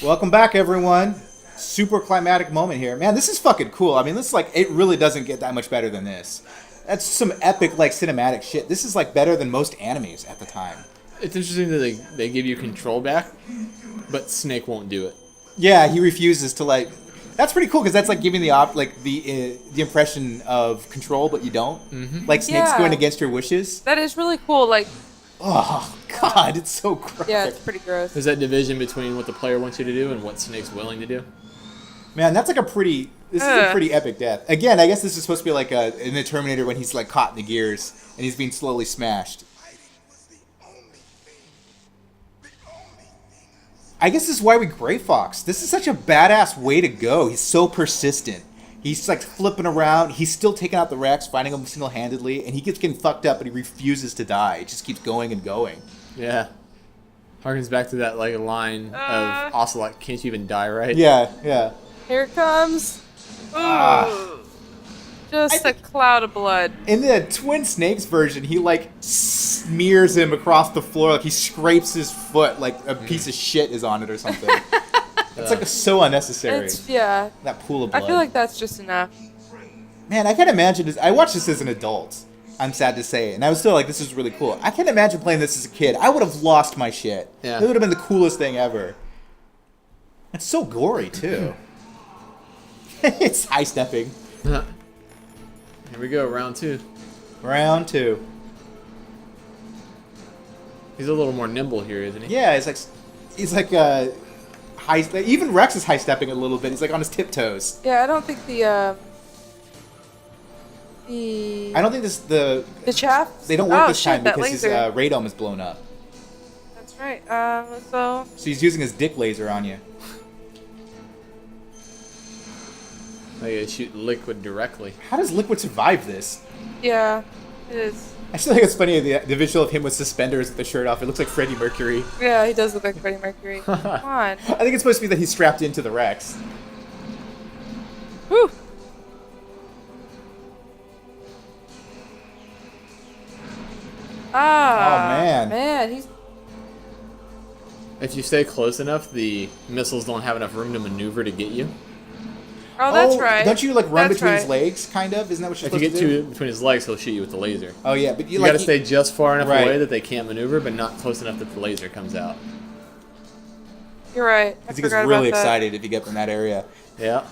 Welcome back, everyone. Super climatic moment here. Man, this is fucking cool. I mean, this is like, it really doesn't get that much better than this. That's some epic, like, cinematic shit. This is, like, better than most animes at the time. It's interesting that they give you control back, but Snake won't do it. Yeah, he refuses to, like... That's pretty cool, because that's, like, giving the impression of control, but you don't. Mm-hmm. Like, Snake's going against your wishes. That is really cool, like... Oh, God, it's so gross. Yeah, it's pretty gross. There's that division between what the player wants you to do and what Snake's willing to do. Man, that's like a pretty... This is a pretty epic death. Again, I guess this is supposed to be like in the Terminator when he's like caught in the gears and he's being slowly smashed. I guess this is why we Gray Fox. This is such a badass way to go. He's so persistent. He's like flipping around. He's still taking out the Rex, fighting him single-handedly, and he keeps getting fucked up, but he refuses to die. He just keeps going and going. Yeah. Harkens back to that like line of Ocelot, can't you even die, right? Yeah, yeah. Here it comes. Ooh. Just a cloud of blood. In the Twin Snakes version, he like smears him across the floor, like he scrapes his foot, like a piece of shit is on it or something. It's like so unnecessary. Yeah. That pool of blood. I feel like that's just enough. Man, I can't imagine this. I watched this as an adult. I'm sad to say, and I was still like, this is really cool. I can't imagine playing this as a kid. I would have lost my shit. Yeah. It would have been the coolest thing ever. It's so gory too. It's high stepping. Here we go, round 2. Round 2. He's a little more nimble here, isn't he? Yeah, he's like high. Even Rex is high stepping a little bit. He's like on his tiptoes. Yeah, I don't think I don't think the chaff. they don't work this shit, time because his radome is blown up. That's right. So he's using his dick laser on you. They shoot liquid directly. How does Liquid survive this? yeah, it is. I still think it's funny the visual of him with suspenders with the shirt off. It looks like Freddie Mercury. Yeah, he does look like Freddie Mercury. Come on. I think it's supposed to be that he's strapped into the Rex. Whew. Ah. Oh man. Man, he's. If you stay close enough, the missiles don't have enough room to maneuver to get you. Oh, that's right. Don't you like run That's between his right. legs, kind of? Isn't that what you're If you supposed get to do? to between his legs, he'll shoot you with the laser. Oh yeah, but You gotta stay just far enough Right. away that they can't maneuver, but not close enough that the laser comes out. You're right. I Because he gets forgot really about that. excited if you get in that area. Yeah.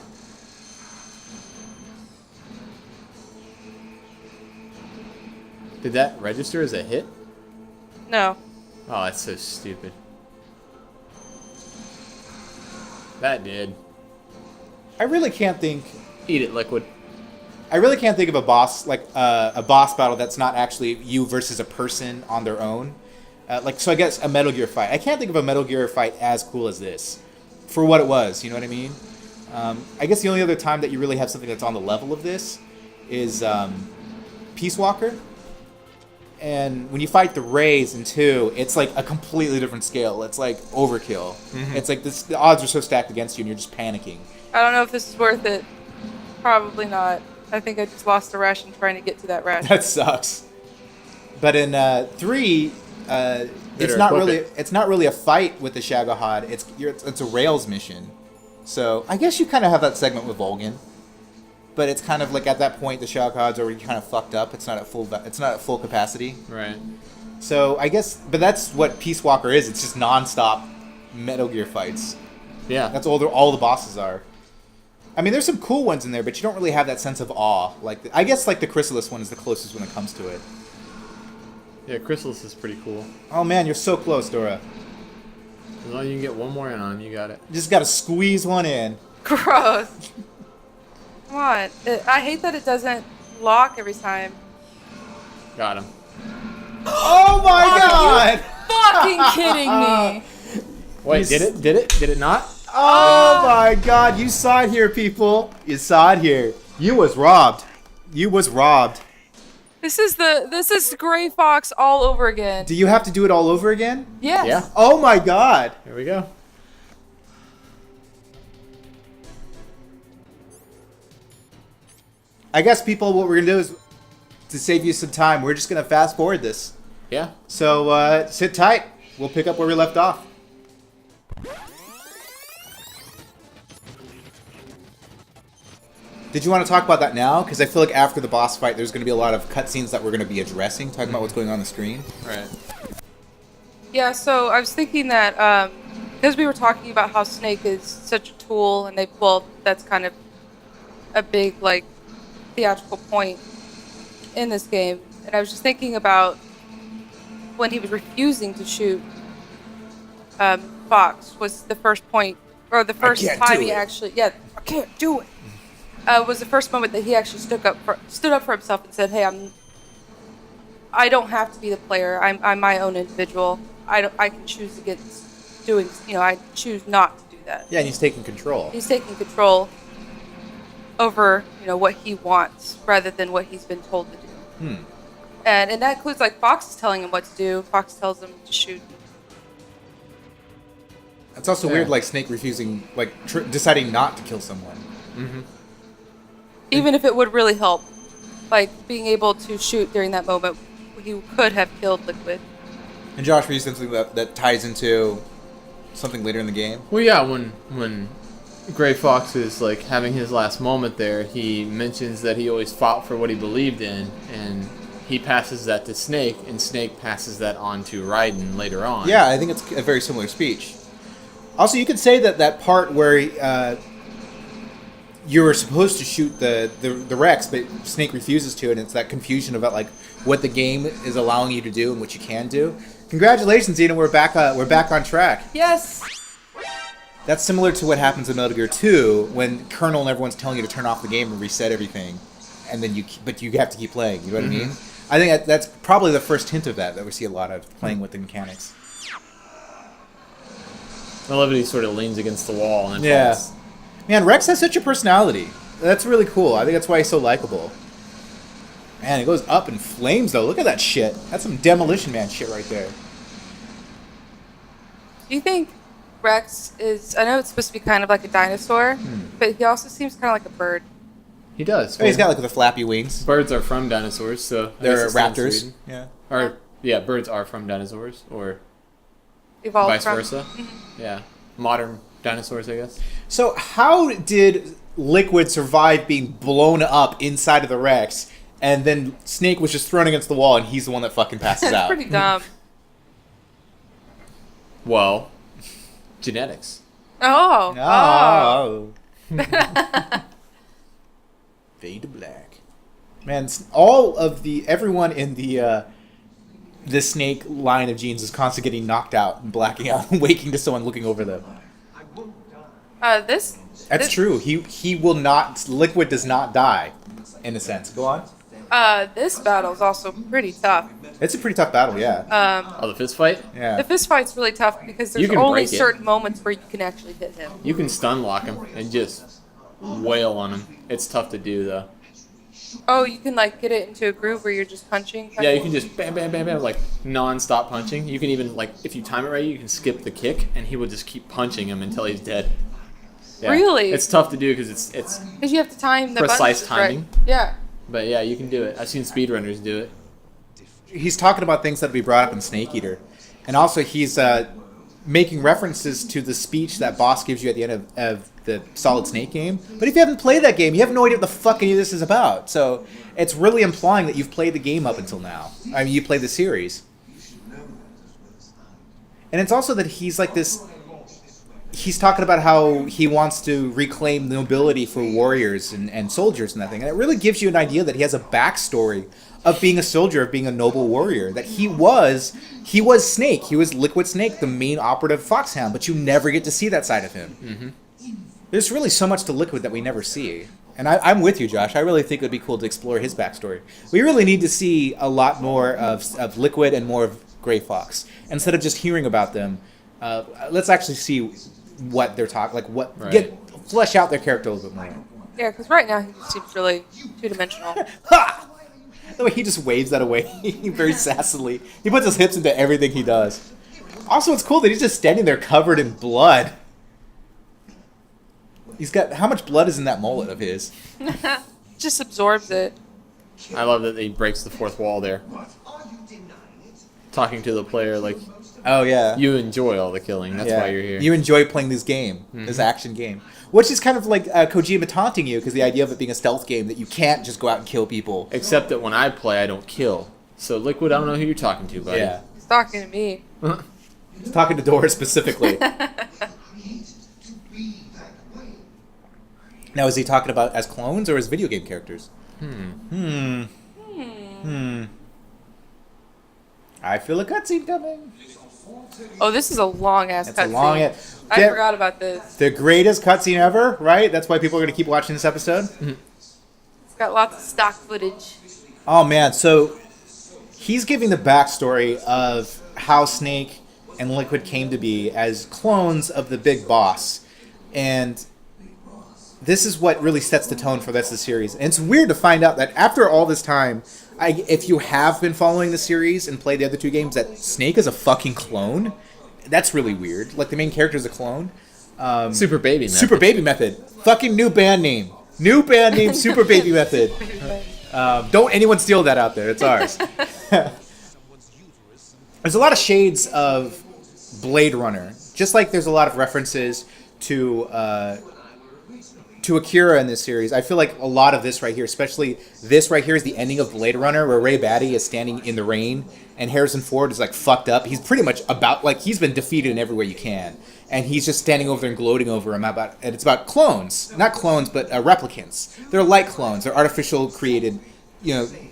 Did that register as a hit? No. Oh, that's so stupid. That did. I really can't think. Eat it, Liquid. I really can't think of a boss like a boss battle that's not actually you versus a person on their own. So I guess a Metal Gear fight. I can't think of a Metal Gear fight as cool as this, for what it was. You know what I mean? I guess the only other time that you really have something that's on the level of this is Peace Walker. And when you fight the Rays in 2, it's like a completely different scale. It's like overkill. Mm-hmm. It's like the odds are so stacked against you, and you're just panicking. I don't know if this is worth it. Probably not. I think I just lost a ration trying to get to that ration. That sucks. But in 3, it's not really a fight with the Shagohod. It's a Rails mission. So I guess you kind of have that segment with Volgin. But it's kind of like at that point the Shagohod's already kind of fucked up. It's not at full capacity. Right. So I guess, but that's what Peace Walker is. It's just non-stop Metal Gear fights. Yeah. That's all the bosses are. I mean, there's some cool ones in there, but you don't really have that sense of awe. I guess like the Chrysalis one is the closest when it comes to it. Yeah, Chrysalis is pretty cool. Oh man, you're so close, Dora. As long as you can get one more in on, you got it. You just gotta squeeze one in. Gross. Come on. I hate that it doesn't lock every time. Got him. Oh my god! Fucking kidding me. Wait, did it? Did it not? Oh my god, you saw it here, people. You saw it here. You was robbed. You was robbed. This is Gray Fox all over again. Do you have to do it all over again? Yes. Yeah. Oh my god. Here we go. I guess, people, what we're gonna do is, to save you some time, we're just gonna fast forward this. Yeah. So sit tight. We'll pick up where we left off. Did you want to talk about that now? Because I feel like after the boss fight, there's going to be a lot of cutscenes that we're going to be addressing, talking about what's going on the screen. Right. Yeah, so I was thinking that because we were talking about how Snake is such a tool, and that's kind of a big like theatrical point in this game, and I was just thinking about when he was refusing to shoot Fox was the first point, or the first time he actually, I can't do it. Was the first moment that he actually stood up for himself and said, "Hey, I don't have to be the player. I'm my own individual. I can choose against doing. I choose not to do that." Yeah, and he's taking control. He's taking control over what he wants rather than what he's been told to do. And that includes like Fox is telling him what to do. Fox tells him to shoot. It's also weird, like Snake refusing, like deciding not to kill someone. Mm-hmm. Even if it would really help, like being able to shoot during that moment, he could have killed Liquid. And Josh, were you saying something that ties into something later in the game? Well, yeah, when Gray Fox is like having his last moment there, he mentions that he always fought for what he believed in, and he passes that to Snake, and Snake passes that on to Raiden later on. Yeah, I think it's a very similar speech. Also, you could say that part where you were supposed to shoot the Rex, but Snake refuses to, and it's that confusion about like what the game is allowing you to do and what you can do. Congratulations, Eden, we're back on track. Yes. That's similar to what happens in Metal Gear 2 when Colonel and everyone's telling you to turn off the game and reset everything, and then you have to keep playing. You know what I mean? I think that's probably the first hint of that we see a lot of, playing with the mechanics. I love it. He sort of leans against the wall and Yeah. falls. Man, Rex has such a personality. That's really cool. I think that's why he's so likable. Man, it goes up in flames, though. Look at that shit. That's some Demolition Man shit right there. Do you think Rex is? I know it's supposed to be kind of like a dinosaur, but he also seems kind of like a bird. He does. Oh, he's got like the flappy wings. Birds are from dinosaurs, so I They're guess it stands to raptors. reason. Yeah. Or yeah, birds are from dinosaurs, or Evolved vice from. versa. Yeah, modern dinosaurs, I guess. So how did Liquid survive being blown up inside of the Rex, and then Snake was just thrown against the wall, and he's the one that fucking passes That's out? pretty dumb. Well, genetics. Oh. Fade to black. Man, everyone in the Snake line of genes is constantly getting knocked out and blacking out and waking to someone looking over them. This. That's true. He will not. Liquid does not die, in a sense. Go on. This battle is also pretty tough. It's a pretty tough battle, yeah. Oh, the fist fight? Yeah. The fist fight's really tough because You there's can only break it. certain moments where you can actually hit him. You can stun lock him and just wail on him. It's tough to do, though. Oh, you can like get it into a groove where you're just punching. Yeah, you can just bam, bam, bam, bam, like non-stop punching. You can even, like, if you time it right, you can skip the kick, and he will just keep punching him until he's dead. Yeah. Really? It's tough to do because it's Because you have to time the Precise buttons just right. timing. Yeah. But yeah, you can do it. I've seen speedrunners do it. He's talking about things that we brought up in Snake Eater. And also he's making references to the speech that boss gives you at the end of the Solid Snake game. But if you haven't played that game, you have no idea what the fuck any of this is about. So it's really implying that you've played the game up until now. I mean, you played the series. And it's also that he's like this... He's talking about how he wants to reclaim the nobility for warriors and soldiers and that thing. And it really gives you an idea that he has a backstory of being a soldier, of being a noble warrior. That he was Snake. He was Liquid Snake, the main operative foxhound. But you never get to see that side of him. Mm-hmm. There's really so much to Liquid that we never see. And I'm with you, Josh. I really think it would be cool to explore his backstory. We really need to see a lot more of Liquid and more of Gray Fox. Instead of just hearing about them, let's actually see what they're talking, like what flesh out their character a little bit more. Yeah, because right now he just seems really two-dimensional. Ha! The way he just waves that away very sassily. He puts his hips into everything he does. Also, it's cool that he's just standing there covered in blood. He's got... How much blood is in that mullet of his? Just absorbs it. I love that he breaks the fourth wall there. Talking to the player like Oh yeah. You enjoy all the killing. That's why you're here. You enjoy playing this game, this action game, which is kind of like Kojima taunting you because the idea of it being a stealth game that you can't just go out and kill people. Except that when I play, I don't kill. So Liquid, I don't know who you're talking to, buddy. Yeah. He's talking to me. He's talking to Dora specifically. Now, is he talking about as clones or as video game characters? I feel a cutscene coming. Oh, this is a long ass It's a cutscene. long. I forgot about this. The greatest cutscene ever, right? That's why people are going to keep watching this episode. It's got lots of stock footage. Oh man, so he's giving the backstory of how Snake and Liquid came to be as clones of the big boss, and this is what really sets the tone for the rest of the series. And it's weird to find out that after all this time, if you have been following the series and played the other two games, that Snake is a fucking clone. That's really weird. Like, the main character is a clone. Super Baby Method. Super Baby Method. Fucking new band name. New band name, Super Baby Method. Don't anyone steal that out there. It's ours. There's a lot of shades of Blade Runner. Just like there's a lot of references to Akira in this series. I feel like a lot of this right here, especially this right here, is the ending of Blade Runner, where Ray Batty is standing in the rain, and Harrison Ford is like fucked up. He's pretty much about, like, he's been defeated in every way you can, and he's just standing over there and gloating over him about, and it's about clones, not clones, but replicants. They're like clones. They're artificial created,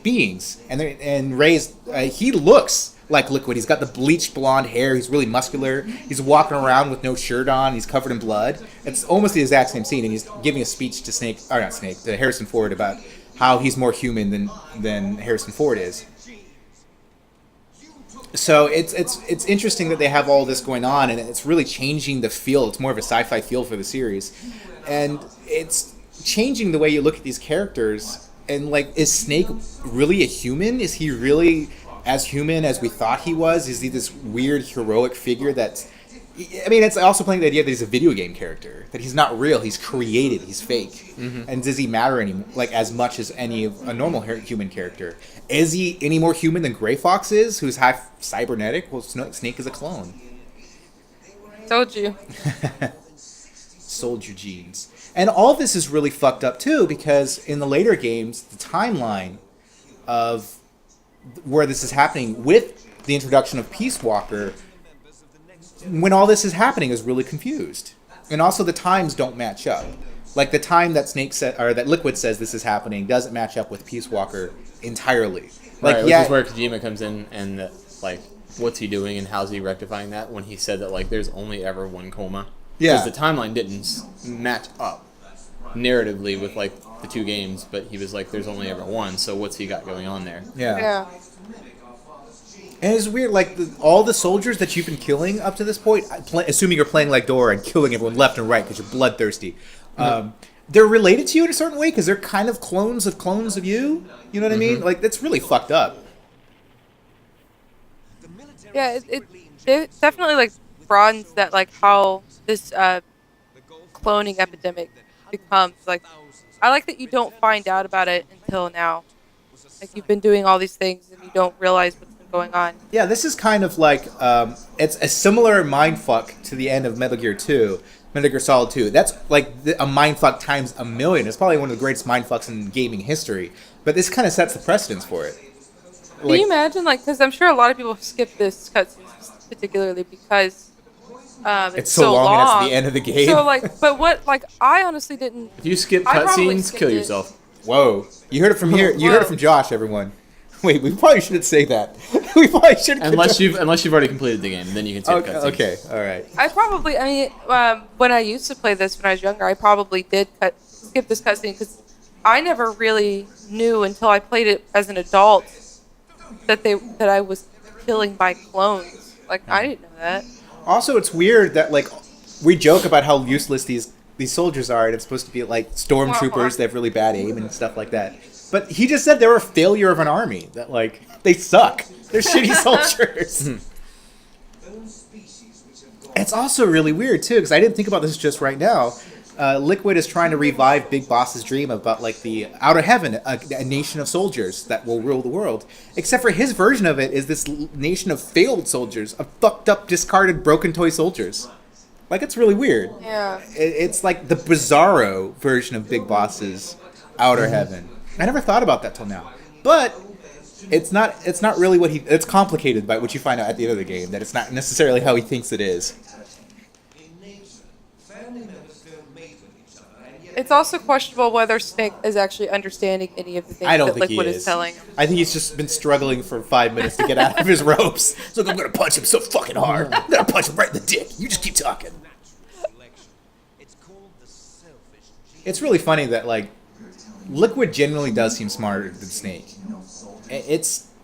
beings, and Ray's he looks like Liquid. He's got the bleached blonde hair. He's really muscular. He's walking around with no shirt on. He's covered in blood. It's almost the exact same scene, and he's giving a speech to to Harrison Ford about how he's more human than Harrison Ford is. So it's interesting that they have all this going on, and it's really changing the feel. It's more of a sci-fi feel for the series, and it's changing the way you look at these characters. And like, is Snake really a human? Is he really as human as we thought he was? Is he this weird heroic figure that's... I mean, it's also playing the idea that he's a video game character, that he's not real, he's created, he's fake. And does he matter as much as a normal human character? Is he any more human than Gray Fox is, who's half cybernetic? Well, Snake is a clone. Told you. Sold your genes. And all this is really fucked up too, because in the later games, the timeline of where this is happening with the introduction of Peace Walker, when all this is happening, is really confused. And also the times don't match up. Like, the time that that Liquid says this is happening doesn't match up with Peace Walker entirely. Like, right, which is where Kojima comes in and like, what's he doing and how's he rectifying that when he said that, like, there's only ever one coma. Yeah. Because the timeline didn't match up narratively with, like, the two games, but he was like, there's only ever one, so what's he got going on there? Yeah. And it's weird, like, all the soldiers that you've been killing up to this point, assuming you're playing like Dora and killing everyone left and right because you're bloodthirsty, they're related to you in a certain way because they're kind of clones of you. You know what I mean? Like, that's really fucked up. Yeah, it definitely, like, broadens that, like, how this cloning epidemic becomes. Like, I like that you don't find out about it until now. Like, you've been doing all these things and you don't realize what's been going on. Yeah, this is kind of like, it's a similar mindfuck to the end of Metal Gear 2, Metal Gear Solid 2. That's like a mindfuck times a million. It's probably one of the greatest mindfucks in gaming history. But this kind of sets the precedence for it. Can you imagine, like, because I'm sure a lot of people skip this cutscene particularly because it's so long and it's the end of the game. So, like, but what, like, I honestly didn't... If you skip I probably cutscenes, skipped kill it. yourself. Whoa. You heard it from here. You heard it from Josh, everyone. Wait, we probably shouldn't say that. We probably shouldn't. Unless you've already completed the game, then you can skip cutscenes. Okay, all right. When I used to play this when I was younger, I probably did skip this cutscene because I never really knew until I played it as an adult that I was killing by clones. Like, I didn't know that. Also, it's weird that, like, we joke about how useless these soldiers are, and it's supposed to be like stormtroopers. They have really bad aim and stuff like that. But he just said they were a failure of an army. That, like, they suck. They're shitty soldiers. It's also really weird too, because I didn't think about this just right now. Liquid is trying to revive Big Boss's dream about like the outer heaven, a nation of soldiers that will rule the world. Except for his version of it is this nation of failed soldiers, of fucked up, discarded, broken toy soldiers. Like, it's really weird. Yeah. It's like the bizarro version of Big Boss's outer heaven. I never thought about that till now, but it's not really what he. It's complicated by what you find out at the end of the game. That it's not necessarily how he thinks it is. It's also questionable whether Snake is actually understanding any of the things I don't that think Liquid he is is. telling him. I think he's just been struggling for 5 minutes to get out of his ropes. So I'm gonna punch him so fucking hard. I'm gonna punch him right in the dick. You just keep talking. It's really funny that like Liquid genuinely does seem smarter than Snake.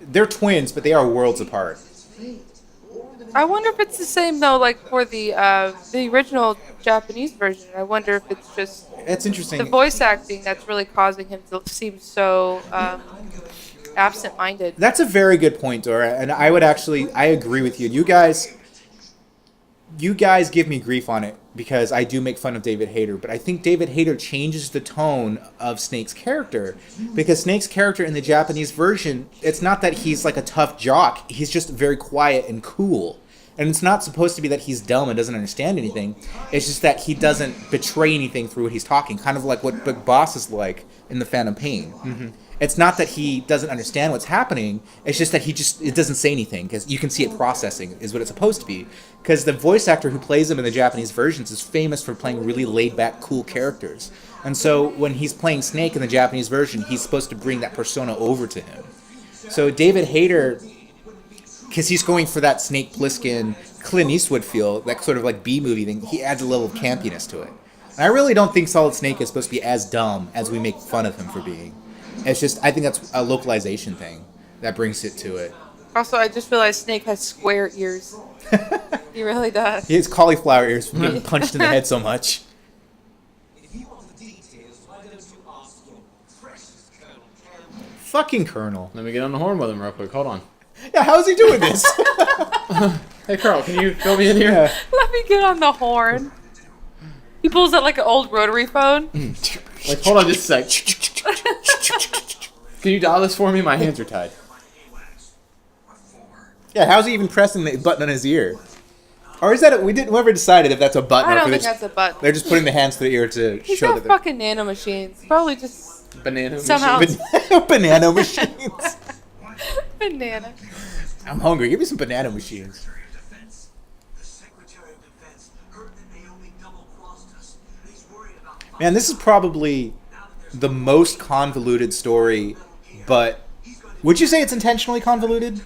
They're twins, but they are worlds apart. I wonder if it's the same though, like for the original Japanese version. I wonder if it's just It's interesting. the voice acting that's really causing him to seem so absent-minded. That's a very good point, Dora, and I agree with you. You guys give me grief on it because I do make fun of David Hayter, but I think David Hayter changes the tone of Snake's character because Snake's character in the Japanese version, it's not that he's like a tough jock. He's just very quiet and cool. And it's not supposed to be that he's dumb and doesn't understand anything. It's just that he doesn't betray anything through what he's talking, kind of like what Big Boss is like in The Phantom Pain. Mm-hmm. It's not that he doesn't understand what's happening. It's just that it doesn't say anything because you can see it processing is what it's supposed to be. Because the voice actor who plays him in the Japanese versions is famous for playing really laid-back, cool characters. And so when he's playing Snake in the Japanese version, he's supposed to bring that persona over to him. So David Hayter, because he's going for that Snake Plissken, Clint Eastwood feel, that sort of like B-movie thing, he adds a level of campiness to it. And I really don't think Solid Snake is supposed to be as dumb as we make fun of him for being. It's just, I think that's a localization thing that brings it to it. Also, I just realized Snake has square ears. He really does. He has cauliflower ears from getting punched in the head so much. Fucking Colonel. Let me get on the horn with him real quick. Hold on. Yeah, how's he doing this? Hey, Carl, can you fill me in here? Yeah. Let me get on the horn. He pulls out like an old rotary phone. Like, hold on just a sec. Can you dial this for me? My hands are tied. Yeah, how's he even pressing the button on his ear? Or is that we didn't ever decided if that's a button I or don't if think that's a button. they're just putting the hands to the ear to He's show got that they're fucking nano machines. Probably just Banana Somehow- machine. banana machines. banana. I'm hungry. Give me some banana machines. Man, this is probably the most convoluted story, but would you say it's intentionally convoluted?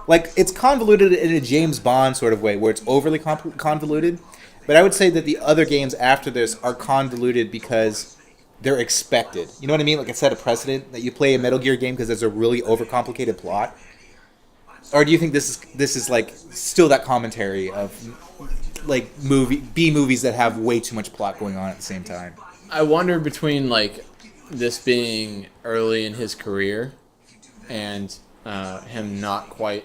Like, it's convoluted in a James Bond sort of way, where it's overly convoluted, but I would say that the other games after this are convoluted because they're expected. You know what I mean? Like, it set a precedent that you play a Metal Gear game because there's a really overcomplicated plot. Or do you think this is like still that commentary of like B movies that have way too much plot going on at the same time? I wonder between like this being early in his career and him not quite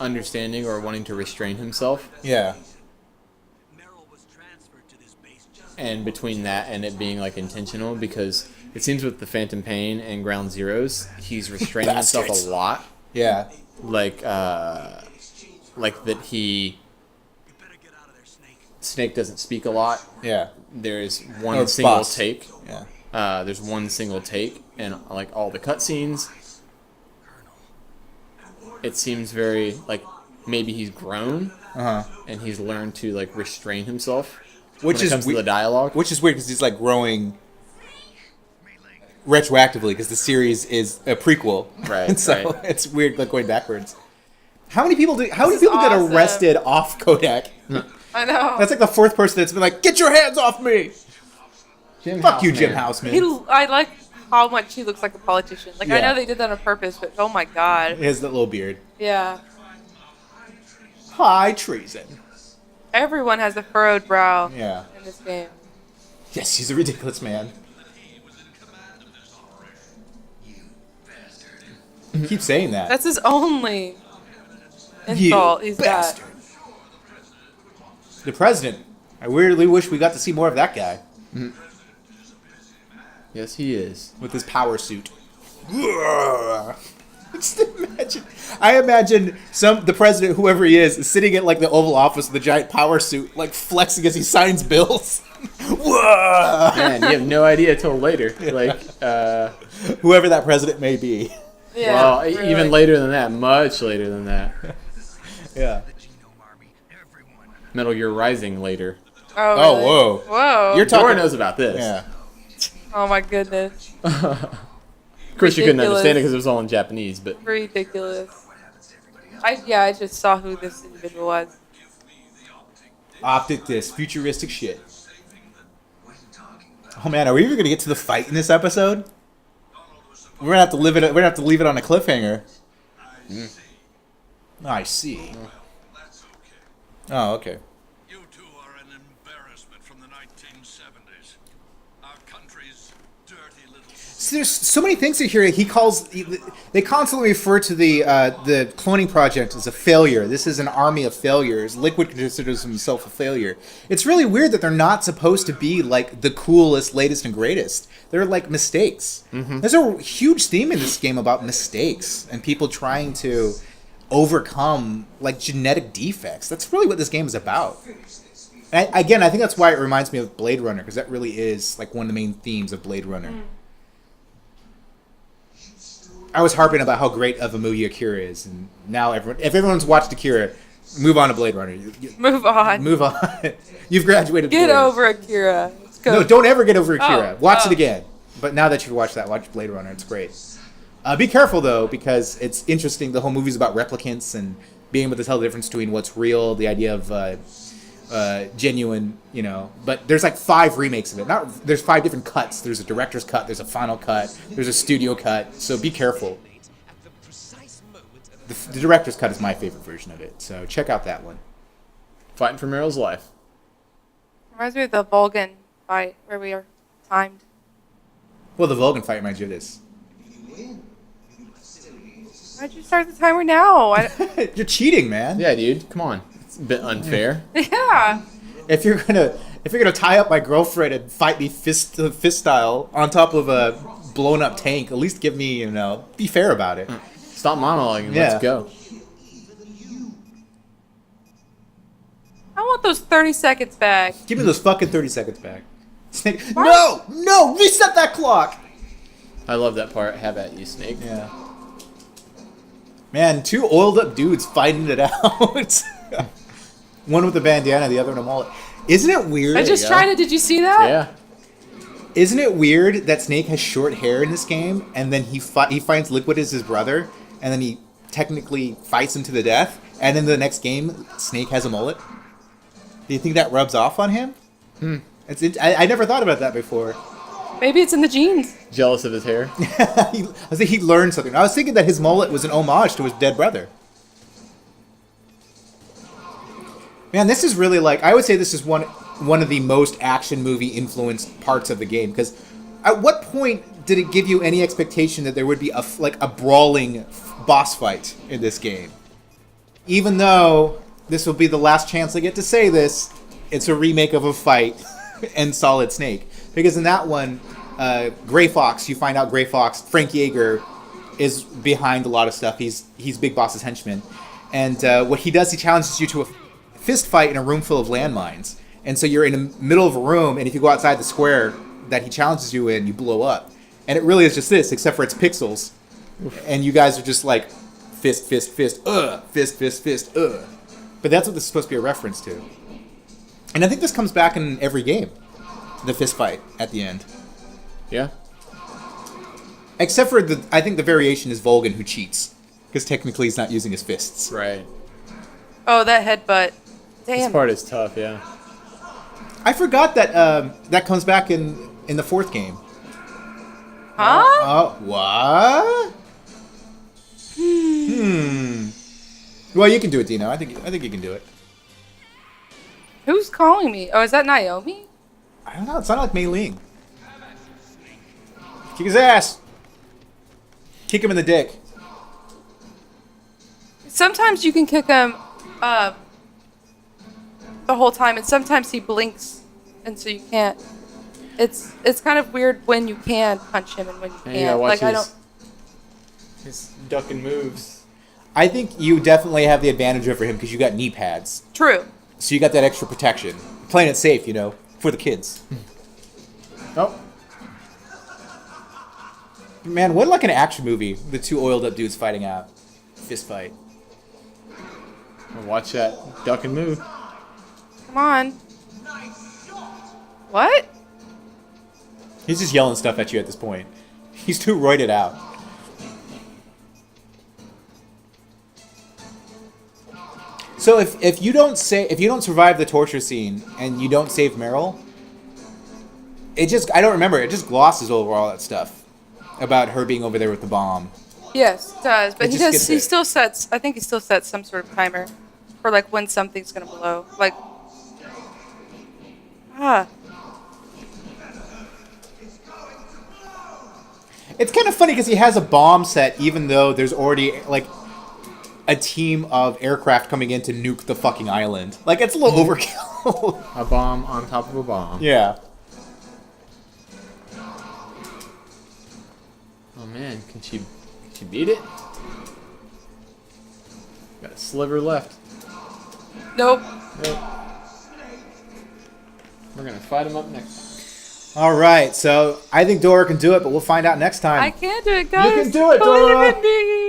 understanding or wanting to restrain himself, Yeah. and between that and it being like intentional, because it seems with the Phantom Pain and Ground Zeroes, he's restraining himself Bastards. a lot. Yeah. Like that Snake doesn't speak a lot. Yeah. There's Or one single Boss. take. Yeah. There's one single take, and like all the cutscenes, it seems very like maybe he's grown and he's learned to like restrain himself Which when it is comes to the dialogue. Which is weird because he's like growing retroactively because the series is a prequel. Right, And so right. it's weird like going backwards. How many people get awesome. arrested off Kodak? I know. That's like the fourth person that's been like, "Get your hands off me!" Fuck you, Jim Houseman. I like how much he looks like a politician. Like, I Yeah. know they did that on purpose, but oh my god. He has that little beard. Yeah. High treason. Everyone has a furrowed brow Yeah. in this game. Yes, he's a ridiculous man. Keep saying that. That's his only You insult. He's got. bastard. The president. I weirdly wish we got to see more of that guy Yes, he is. with his power suit. Just imagine. I imagine the president, whoever he is sitting at like the Oval Office with a giant power suit, like flexing as he signs bills. Whoa! Man, you have no idea till later. Like, Whoever that president may be. Yeah. well, really. even later than that, much later than that. Yeah. Metal Gear Rising later. Oh, Oh, really? whoa. Whoa. You're Dora talking. knows about this. Yeah. Oh my goodness. Of course, you couldn't Ridiculous. understand it because it was all in Japanese, but Ridiculous. I just saw who this individual was. Optic disc, futuristic shit. Oh man, are we even gonna get to the fight in this episode? We're gonna have to leave it on a cliffhanger. I see. Oh, okay. You two are an embarrassment from the 1970s. Our country's dirty little... So there's so many things to hear. They constantly refer to the cloning project as a failure. This is an army of failures. Liquid considers himself a failure. It's really weird that they're not supposed to be like the coolest, latest, and greatest. They're like mistakes. There's a huge theme in this game about mistakes and people trying to overcome like genetic defects. That's really what this game is about. And I think that's why it reminds me of Blade Runner, because that really is like one of the main themes of Blade Runner. I was harping about how great of a movie Akira is, and now if everyone's watched Akira, move on to Blade Runner. Move on. Move on. You've graduated. Get Blade. over Akira. Let's go. No, don't ever get over Akira. Oh, Watch oh. it again. But now that you've watched that, watch Blade Runner. It's great. Be careful though, because it's interesting. The whole movie's about replicants and being able to tell the difference between what's real, the idea of genuine, you know. But there's like 5 remakes of it. There's 5 different cuts. There's a director's cut. There's a final cut. There's a studio cut. So be careful. The director's cut is my favorite version of it. So check out that one. fighting for Meryl's life. Reminds me of the Vulcan fight where we are timed. Well, the Vulcan fight reminds you of this. Why'd you start the timer now? You're cheating, man. Yeah, dude. Come on. It's a bit unfair. Yeah. If you're gonna tie up my girlfriend and fight me fist style on top of a blown up tank, at least give me, be fair about it. Stop monologuing. Yeah. Let's go. I want those 30 seconds back. Give me those fucking 30 seconds back. Snake. No, reset that clock. I love that part. Have at you, Snake. Yeah. Man, 2 oiled up dudes fighting it out. One with a bandana, the other in a mullet. Isn't it weird? I just go. tried it. Did you see that? Yeah. Isn't it weird that Snake has short hair in this game, and then he finds Liquid as his brother, and then he technically fights him to the death, and in the next game, Snake has a mullet? Do you think that rubs off on him? I never thought about that before. Maybe it's in the genes. Jealous of his hair. I think he learned something. I was thinking that his mullet was an homage to his dead brother. Man, this is really like, I would say this is one of the most action movie influenced parts of the game, because at what point did it give you any expectation that there would be a brawling boss fight in this game? Even though this will be the last chance I get to say this, it's a remake of a fight and Solid Snake. Because in that one, Gray Fox, you find out Gray Fox, Frank Yeager, is behind a lot of stuff. He's Big Boss's henchman. And what he does, he challenges you to a fist fight in a room full of landmines. And so you're in the middle of a room, and if you go outside the square that he challenges you in, you blow up. And it really is just this, except for it's pixels. And you guys are just like, fist, fist, fist, fist, fist, fist, But that's what this is supposed to be a reference to. And I think this comes back in every game. The fist fight at the end. Yeah. Except for I think the variation is Volgan who cheats. Because technically he's not using his fists. Right. Oh, that headbutt. This Damn. part is tough, yeah. I forgot that that comes back in the 4th game. Huh? What? Well, you can do it, Dino. I think you can do it. Who's calling me? Oh, is that Naomi? I don't know. It sounded like Mei Ling. Kick his ass. Kick him in the dick. Sometimes you can kick him the whole time, and sometimes he blinks, and so you can't. It's kind of weird when you can punch him and when you And can't. you gotta watch Like I don't. his ducking moves. I think you definitely have the advantage over him because you got knee pads. True. So you got that extra protection. Playing it safe, for the kids. Oh, Man, what like an action movie? The two oiled up dudes fighting out. Fist fight. watch that duck and move. Come on. What? He's just yelling stuff at you at this point. He's too roided out. So if you don't survive the torture scene and you don't save Meryl, I don't remember. It just glosses over all that stuff about her being over there with the bomb. Yes, it does. But It he just does. skips He it. still sets. I think he still sets some sort of timer for like when something's gonna blow. Like. Ah. It's kind of funny because he has a bomb set, even though there's already like a team of aircraft coming in to nuke the fucking island. Like it's a little overkill. A bomb on top of a bomb. Yeah. Oh man, can she beat it? Got a sliver left. Nope. Nope. We're gonna fight him up next. All right, so I think Dora can do it, but we'll find out next time. I can do it, guys. can do it, Believe Dora. in me.